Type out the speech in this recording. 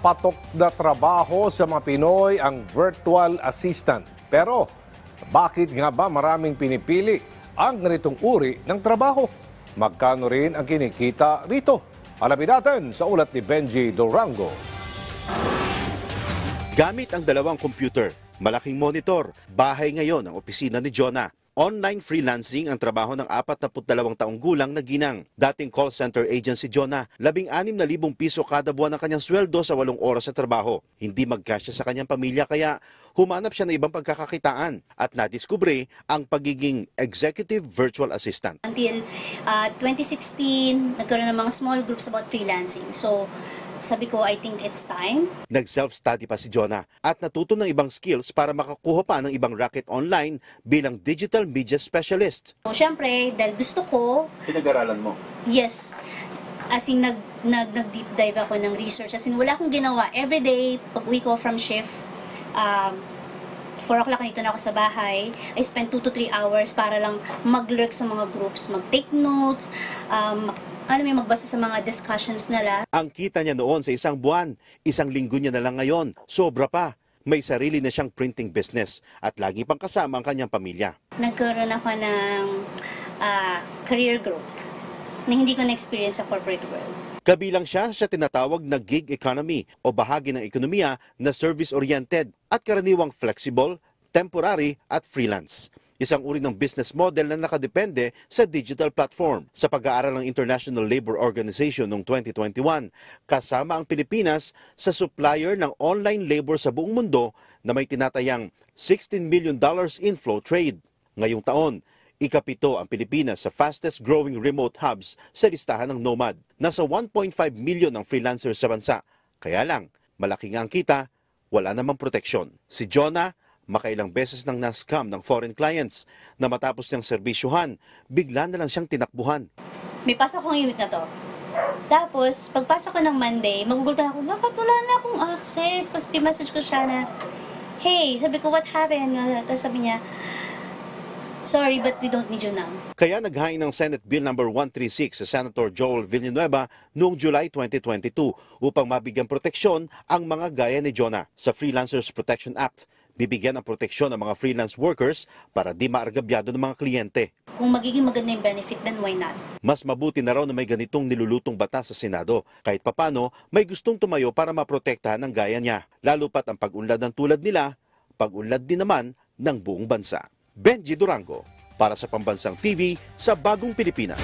patok na trabaho sa mga Pinoy ang virtual assistant. Pero bakit nga ba maraming pinipili ang ganitong uri ng trabaho? Magkano rin ang kinikita rito? Alamin natin sa ulat ni Benji Durango. Gamit ang dalawang computer, malaking monitor, bahay ngayon ang opisina ni Jonah. Online freelancing ang trabaho ng 42 taong gulang na ginang. Dating call center agent si Jonah, 16,000 piso kada buwan ang kanyang sweldo sa 8 oras sa trabaho. Hindi magkasya sa kanyang pamilya kaya humanap siya ng ibang pagkakakitaan at nadiskubre ang pagiging executive virtual assistant. Until 2016, nagkaroon ng mga small groups about freelancing. So, sabi ko, I think it's time. Nag-self-study pa si Jonah at natuto ng ibang skills para makakuha pa ng ibang racket online bilang digital media specialist. So, syempre, dahil gusto ko, Pinag-aralan mo? yes, as in nag-deep dive ako ng research. As in, wala akong ginawa. Everyday, pag uwi ko from shift, 4 o'clock nito na ako sa bahay, I spend 2 to 3 hours para lang mag-lurk sa mga groups, mag-take notes, magbasa sa mga discussions nila. Ang kita niya noon sa isang buwan, 1 linggo niya na lang ngayon, sobra pa. May sarili na siyang printing business at lagi pang kasama ang kanyang pamilya. Nagkaroon ako ng career growth na hindi ko na-experience sa corporate world. Kabilang siya sa tinatawag na gig economy o bahagi ng ekonomiya na service-oriented at karaniwang flexible, temporary at freelance. Isang uri ng business model na nakadepende sa digital platform. Sa pag-aaral ng International Labor Organization noong 2021, kasama ang Pilipinas sa supplier ng online labor sa buong mundo na may tinatayang $16 million inflow trade. Ngayong taon, ika-7 ang Pilipinas sa fastest growing remote hubs sa listahan ng Nomad. Nasa 1.5 million ang freelancers sa bansa. Kaya lang, malaki nga ang kita, wala namang proteksyon. Si Jonah, makailang beses nang na-scam ng foreign clients na matapos niyang serbisyuhan, bigla na lang siyang tinakbuhan. May pasok akong week na to. Tapos, pagpasok ko ng Monday, magugultan ako, bakit wala na akong access? Tapos message ko siya na, hey, sabi ko, what happened? Tapos sabi niya, sorry, but we don't need you now. Kaya naghain ng Senate Bill No. 136 sa Senator Joel Villanueva noong July 2022 upang mabigyan proteksyon ang mga gaya ni Jonah. Sa Freelancers Protection Act, bibigyan ng proteksyon ng mga freelance workers para di maargabyado ng mga kliyente. Kung magiging maganda yung benefit, then why not? Mas mabuti na raw na may ganitong nilulutong batas sa Senado. Kahit papano, may gustong tumayo para maprotektahan ng gaya niya. Lalo pat ang pag-unlad ng tulad nila, pag-unlad din naman ng buong bansa. Benji Durango, para sa Pambansang TV sa Bagong Pilipinas.